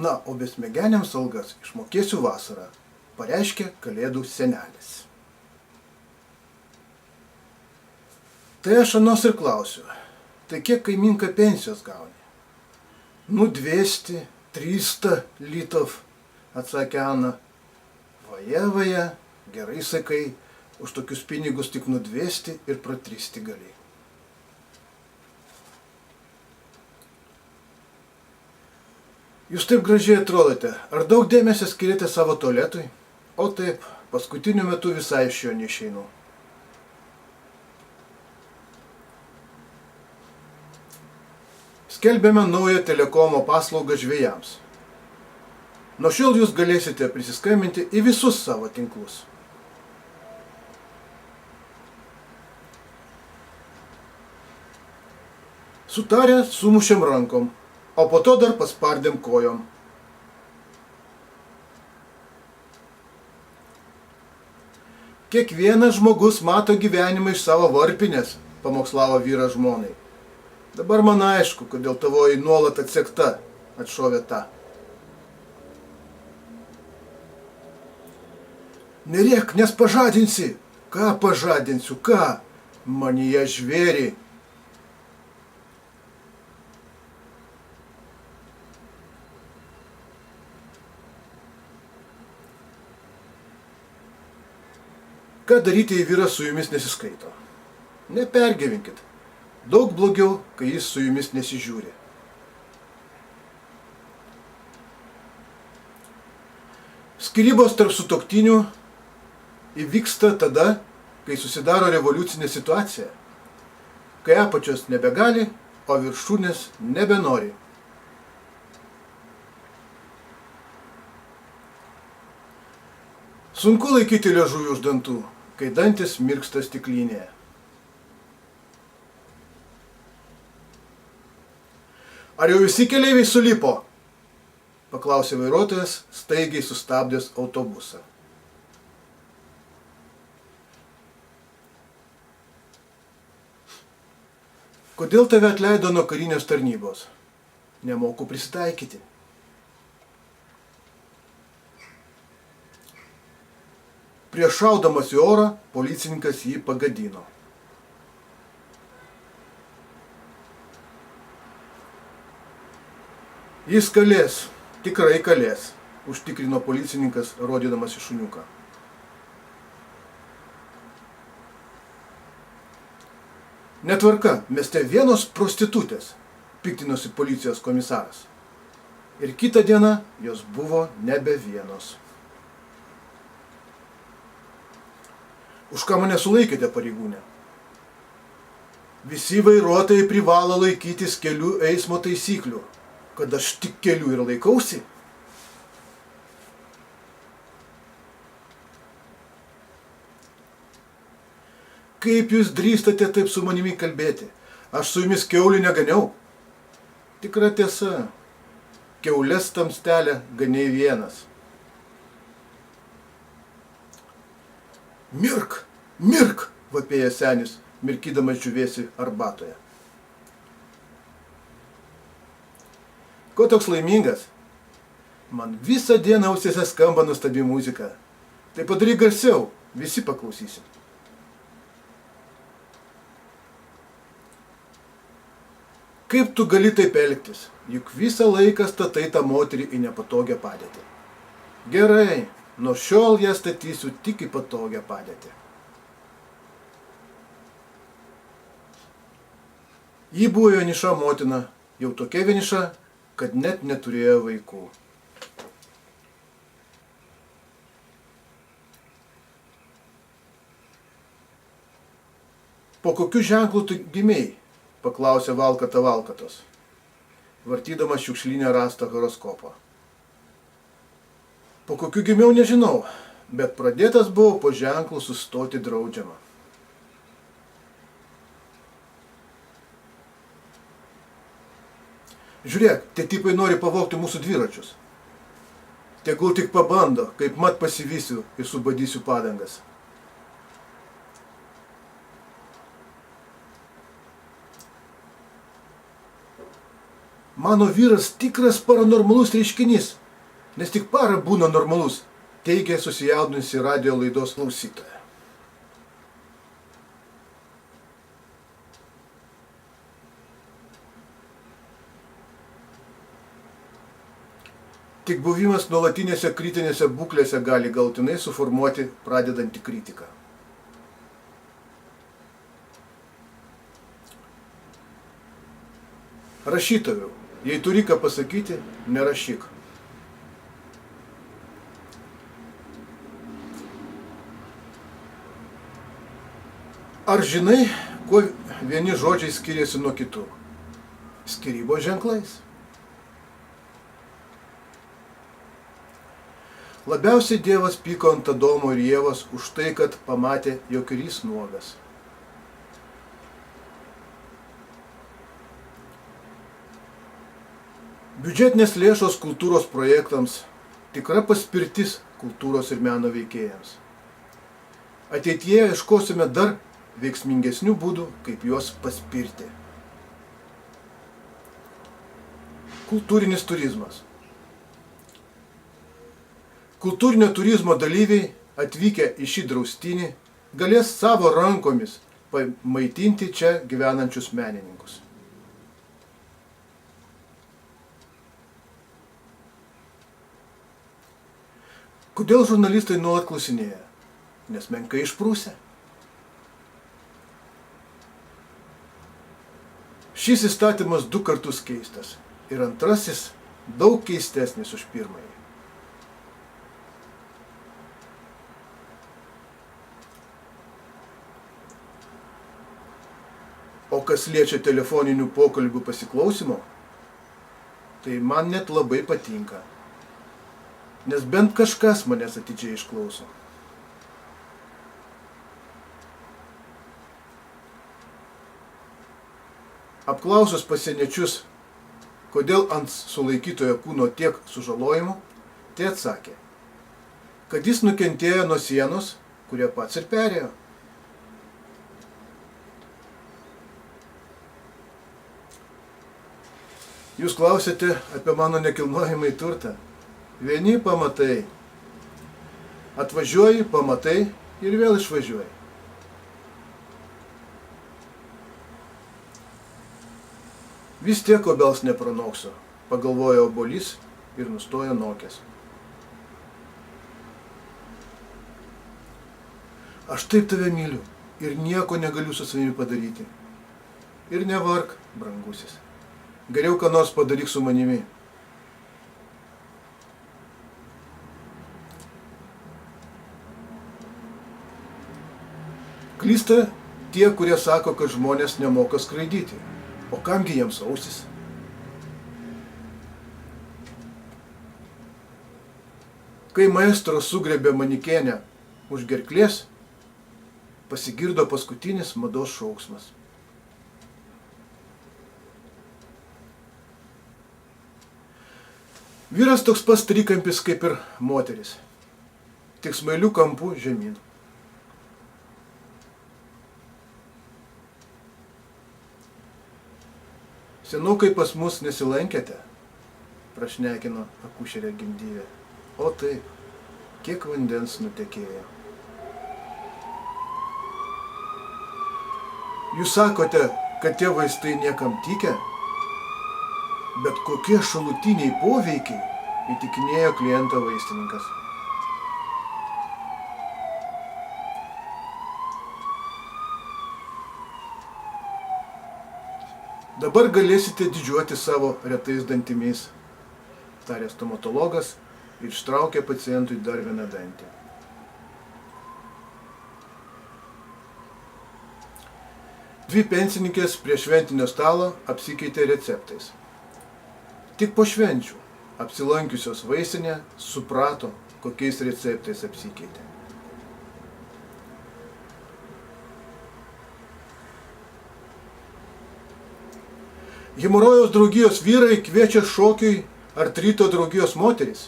Na, o besmegeniams algas išmokėsiu vasarą, pareiškė Kalėdų senelis. Tai aš anos ir klausiu, tai kiek kaiminka pensijos gauni? Nu, 200, 300 litov, atsakė Ana. Vaje, gerai sakai, už tokius pinigus tik nudvėsti ir pratristi gali. Jūs taip gražiai atrodote, ar daug dėmesio skiriate savo tualetui? O taip, paskutiniu metu visai iš jo neišeinu. Skelbėme naują telekomo paslaugą žvejams. Nuo šiol jūs galėsite prisiskambinti į visus savo tinklus. Sutarę sumušėm rankom, o po to dar paspardėm kojom. Kiekvienas žmogus mato gyvenimą iš savo varpinės, pamokslavo vyras žmonai. Dabar man aišku, kodėl tavoji nuolat atsekta, atšovė ta. Nerėk, nes pažadinsi. Ką pažadinsiu, ką? Manyje žvėrį. Ką daryti, jei vyras su jumis nesiskaito? Nepergyvenkit. Daug blogiau, kai jis su jumis nesižiūri. Skyrybos tarp sutuoktinių įvyksta tada, kai susidaro revoliucinė situacija, kai apačios nebegali, o viršūnės nebenori. Sunku laikyti liežuvį už dantų, kai dantis mirksta stiklinėje. Ar jau visi keleiviai sulipo? Paklausė vairuotojas, staigiai sustabdęs autobusą. Kodėl tave atleido nuo karinės tarnybos? Nemoku prisitaikyti. Prieš šaudamas į orą, policininkas jį pagadino. Jis kalės, tikrai kalės, užtikrino policininkas, rodydamas į šuniuką. Netvarka, mieste vienos prostitutės, piktinosi policijos komisaras. Ir kitą dieną jos buvo nebe vienos. Už ką mane sulaikėte, pareigūne? Visi vairuotojai privalo laikytis kelių eismo taisyklių. Kad aš tik kelių ir laikausi? Kaip jūs drįstate taip su manimi kalbėti? Aš su jumis kiaulių neganiau. Tikra tiesa, kiaulės tamstelę ganiai vienas. Mirk, mirk, vapėja senis, mirkydamas džiūvėsi arbatoje. Ko toks laimingas? Man visą dieną ausyse skamba nuostabi muzika. Tai padaryk garsiau, visi paklausysim. Kaip tu gali taip elgtis? Juk visą laiką statai tą moterį į nepatogią padėtį. Gerai, nuo šiol ją statysiu tik į patogią padėtį. Ji buvo vieniša motina, jau tokia vieniša, kad net neturėjo vaikų. Po kokiu ženklu tu gimei? Paklausė Valkata Valkatos, vartydamas šiukšlinę rastą horoskopą. Po kokiu gimiau nežinau, bet pradėtas buvo po ženklų sustoti draudžiama. Žiūrėk, tie tipai nori pavogti mūsų dviračius. Tegul tik pabando, kaip mat pasivysiu ir subadysiu padangas. Mano vyras tikras paranormalus reiškinys, nes tik parą būna normalus, teigia susijaudinusi radijo laidos klausytoja. Tik buvimas nuolatinėse kritinėse būklėse gali galutinai suformuoti pradedantį kritiką. Rašytojų, jei turi ką pasakyti, nerašyk. Ar žinai, kuo vieni žodžiai skiriasi nuo kitų? Skyrybos ženklais. Labiausiai Dievas pyko ant Adomo ir Ievos už tai, kad pamatė, jog ir jis nuogas. Biudžetinės lėšos kultūros projektams tikra paspirtis kultūros ir meno veikėjams. Ateityje ieškosime dar veiksmingesnių būdų, kaip juos paspirti. Kultūrinis turizmas. Kultūrinio turizmo dalyviai atvykę į šį draustinį galės savo rankomis maitinti čia gyvenančius menininkus. Kodėl žurnalistai nuolat klausinėja? Nes menkai išprūsę. Šis įstatymas 2 kartus keistas ir antrasis daug keistesnis už pirmąjį. O kas liečia telefoninių pokalbių pasiklausimo, tai man net labai patinka, nes bent kažkas manęs atidžiai išklauso. Apklausus pasieniečius, kodėl ant sulaikytojo kūno tiek sužalojimų, tai atsakė, kad jis nukentėjo nuo sienos, kurią pats ir perėjo. Jūs klausėte apie mano nekilnojamąjį turtą. Vieni pamatai. Atvažiuoji, pamatai ir vėl išvažiuoji. Vis tiek obels nepranoksiu, pagalvojo obuolys ir nustojo nokęs. Aš taip tave myliu ir nieko negaliu su savimi padaryti. Ir nevark, brangusis. Geriau ką nors padaryk su manimi. Klysta tie, kurie sako, kad žmonės nemoka skraidyti. O kamgi jiems ausis? Kai maestro sugrebė manikėnę už gerklės, pasigirdo paskutinis mados šauksmas. Vyras toks pats trikampis kaip ir moteris, tik smailių kampų žemyn. Senokai pas mus nesilankėte, prašnekino akušerė gimdyvė. O taip, kiek vandens nutekėjo. Jūs sakote, kad tie vaistai niekam tikę? Bet kokie šalutiniai poveikiai, įtikinėjo klientą vaistininkas. Dabar galėsite didžiuoti savo retais dantimis, tarė stomatologas ir ištraukė pacientui dar vieną dantį. Dvi pensininkės prie šventinio stalo apsikeitė receptais. Tik po švenčių apsilankiusios vaistinė suprato, kokiais receptais apsikeitė. Hemorojaus draugijos vyrai kviečia šokiui artrito draugijos moteris.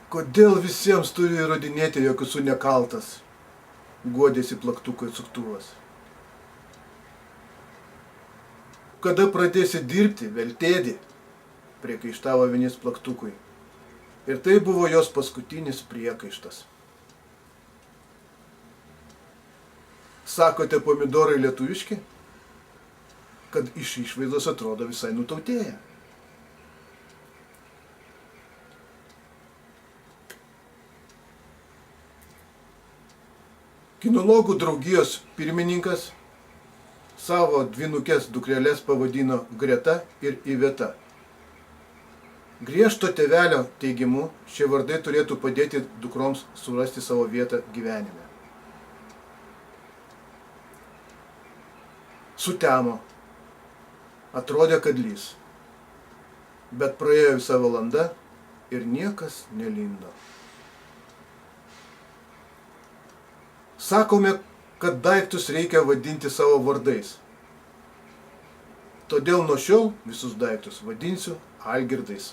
Kodėl visiems turi įrodinėti, jog esu nekaltas? guodėsi plaktuko atsuktuvas. Kada pradėsi dirbti, veltėdi, priekaištavo vienis plaktukui. Ir tai buvo jos paskutinis priekaištas. Sakote, pomidorai lietuviški? Kad iš išvaizdos atrodo visai nutautėję. Kinologų draugijos pirmininkas savo dvynukes dukrelės pavadino Greta ir Iveta. Griežto tėvelio teigimu, šie vardai turėtų padėti dukroms surasti savo vietą gyvenime. Sutemo. Atrodė, kad lys. Bet praėjo visa valanda ir niekas nelindo. Sakome, kad daiktus reikia vadinti savo vardais. Todėl nuo šiol visus daiktus vadinsiu Algirdais.